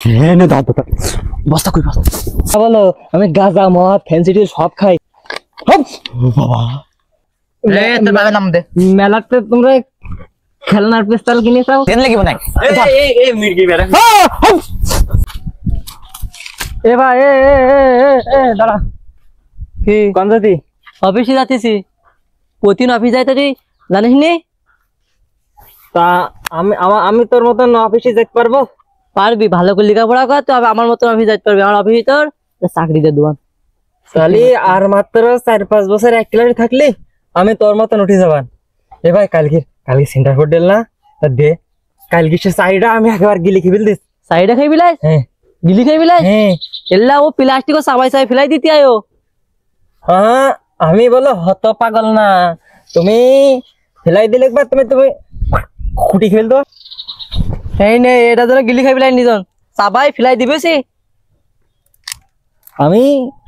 হ্যাঁ না দাদা বস্তা কই বস্তা বলো আমি গাঁজা মদ ফ্যান্সি সব খাই বাবা তোর বাবার নাম দে। মেলাতে তোমরা খেলনার পিস্তল কিনে চাও দেন লাগি বানাই এই মির্গি বেরা এ ভাই এ দাঁড়া কি কোন যাতি অফিসে যাচ্ছি প্রতিদিন অফিস যাইতে তুই জানিস নি তা আমি তোর মতন অফিসে যেতে পারবো পারবি ভালো করে লেখাপড়া কর তো আমার মতন অফিস যেতে পারবি আমার অফিস তোর চাকরি দিয়ে দেবান তাহলে আর মাত্র 4-5 বছর এক ক্লাসে থাকলে আমি তোর মতন উঠে যাবান এ ভাই কালকে সেন্টার ফোর দিল না তা দে কালকে সে সাইডা আমি একবার গিলি খেয়ে দিস সাইডা খাই বিলাই হ্যাঁ গিলি খাই বিলাই হ্যাঁ এল্লা ও প্লাস্টিক ও সাবাই ফেলাই দিতে আয়ো হ্যাঁ আমি বলো হত পাগল না তুমি ফেলাই দিলে একবার তুমি খুঁটি খেল তো এই নে এটা ধরো গিলি খাই বিলাই নিজন সাবাই ফেলাই দিবে সে আমি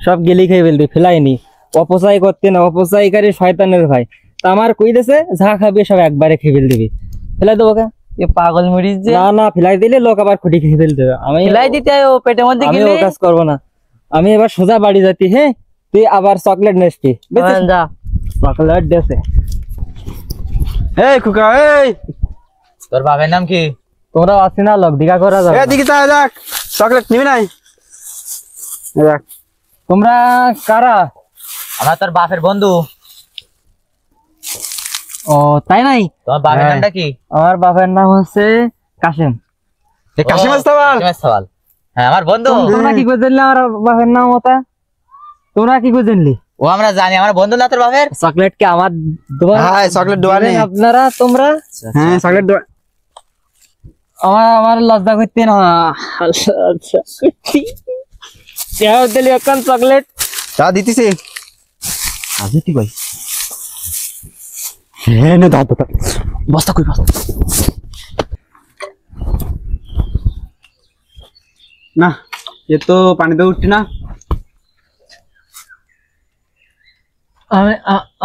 সব গিলি খাই ফেলতে ফেলাইনি অপচয় করতে না অপচয়কারী শয়তানের ভাই তা আমার কই দেছে যা খাবে সব একবারে খেয়ে ফেল দিবি ফেলাই দেবো কা এ পাগল মরিস যে না ফেলাই দিলে লোক আবার খুঁটি খেয়ে ফেল দেবে আমি ফেলাই দিতে আয় ও পেটের মধ্যে গেলে কাজ করব না আমি এবার সোজা বাড়ি যাচ্ছি হ্যাঁ তুই আবার চকলেট নেসতি বুঝছিস যা চকলেট দেছে এই কুকা এই তোর বাবার নাম কি তোমরা আসি না লোক দিঘা করা যাবে এদিকে চা যাক চকলেট নিবি নাই যাক তোমরা কারা আমার তোর বাপের বন্ধু ও তাই নাই তোমার বাবার নামটা কি আমার বাবার নাম হচ্ছে কাশেম কাশিম আস্তাওয়াল সওয়াল হ্যাঁ আমার বন্ধু তোমরা কি করে জানলে আমার বাবার নাম ওটা তোমরা কি করে জানলি ও আমরা জানি আমার বন্ধু না তোর বাপের চকলেট কি আমার দোয়া হ্যাঁ চকলেট দোয়া নেই আপনারা তোমরা হ্যাঁ চকলেট দোয়া আমার লজ্জা করতে না আচ্ছা যাও দিলি এখন চকলেট চা দিতেছি আজ কি ভাই হ্যাঁ না দাদা বস্তা কই বস্তা না এ তো পানিতে উঠছে না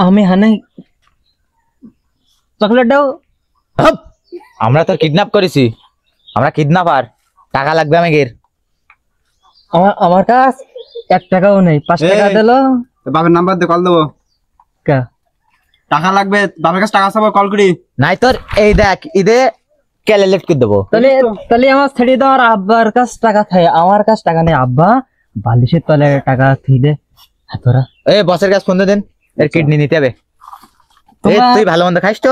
আমি হানে চকলেট দাও আমরা তো কিডন্যাপ করেছি আমরা কিডন্যাপার টাকা লাগবে আমাদের আমার কাছ 1 টাকাও নেই 5 টাকা দিলো বাবার নাম্বার দিয়ে কল দেবো কা টাকা লাগবে বাবার কাছে টাকা চাবো কল করি নাই তোর এই দেখ ইদে ক্যালকুলেট করে দেবো তাহলে আমার ছেড়ে দাও আর আব্বার কাছ টাকা থাকে আমার কাছ টাকা নেই আব্বা বালিশের তলে টাকা থিদে তোরা এই বসের কাছে ফোন দেন এর কিডনি নিতে হবে তুই ভালো মন্দ খাইস তো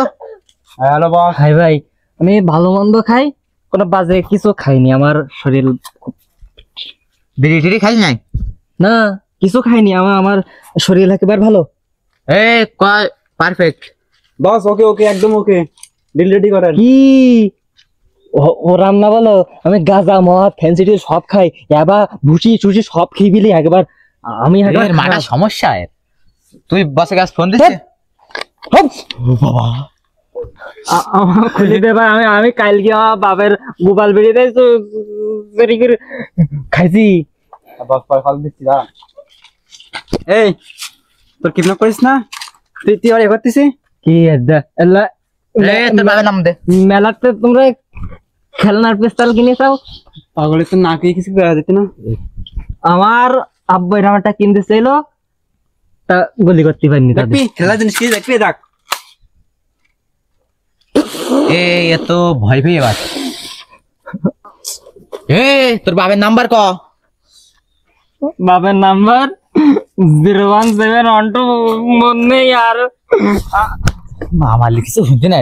হ্যালো বস খাই ভাই আমি ভালো মন্দ খাই কোনো বাজে কিছু খাইনি আমার শরীর বিড়ি টিড়ি খাইস নাই না কিছু খাইনি আমার শরীর একেবারে ভালো এই কয় পারফেক্ট বস ওকে ওকে একদম ওকে ডিল রেডি করেন কি ও রান্না বলো আমি গাঁজা মদ ফ্যান্সি সব খাই এবার ভুসি চুষি সব খেয়ে দিলি একবার আমি এর মাথা সমস্যা এর তুই বসের কাছে ফোন দিছিস বাবা আমার খুলে দে ভাই আমি কালকে আমার বাপের গোপাল বেরিয়ে দেয় তো খাইছি বস কল দিচ্ছি দাঁড়া এই তোর কিডন্যাপ করিস না তুই আর এ করতেছিস কি তোর বাবার নাম দে মেলাতে তোমরা খেলনার পিস্তল কিনে চাও পাগলে তো না খেয়ে কিছু করা যেত না আমার আব্বু এরকম একটা কিনতে চাইলো তা গুলি করতে পারিনি দেখবি খেলা জিনিস কি দেখবি দেখ এই এত ভয় পেয়ে এবার তোর বাবার নাম্বার ক বাবার নাম্বার 01712 মনে নেই আর আমার লিখেছে শুনতে না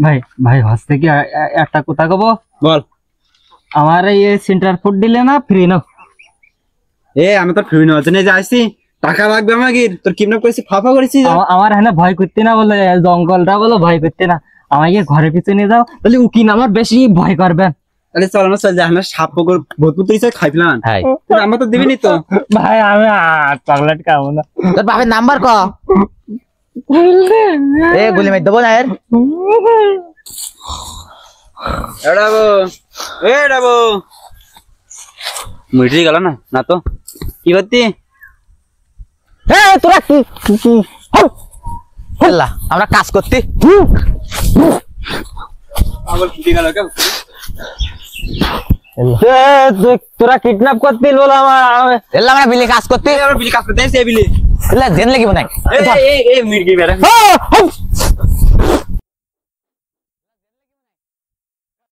ভাই ভাই হস্তে কি একটা কথা কব বল আমার এই সেন্টার ফুড দিলে না ফ্রি না আমি তোর ফ্রি নেওয়ার জন্য যে আসছি টাকা লাগবে আমাকে তোর কিডন্যাপ করেছি ফাফা করেছি আমার হ্যাঁ ভয় করতে না বলে জঙ্গলটা বলো ভয় করতে না আমাকে ঘরে পিছনে নিয়ে যাও তাহলে উকিন আমার বেশি ভয় করবে তাহলে চল না চল যা না সাপ পকর ভূতপুত তুই খাই ফেলাম আমার তো দিবি নি তো ভাই আমি চকলেট খাবো না তোর বাবার নাম্বার ক এ গুলি মেরে দেবো না এর এডাবো মিটি গেল না না তো কি করতি তোরা কি আমরা কাজ করতে আবার গেল কেউ তোরা কিডন্যাপ করতে বলো আমার এলা আমরা বিলে কাজ করতে আমরা বিলি কাজ করতে এসে বিলি এলা জেন লাগি মনে এই মির্গি বেরা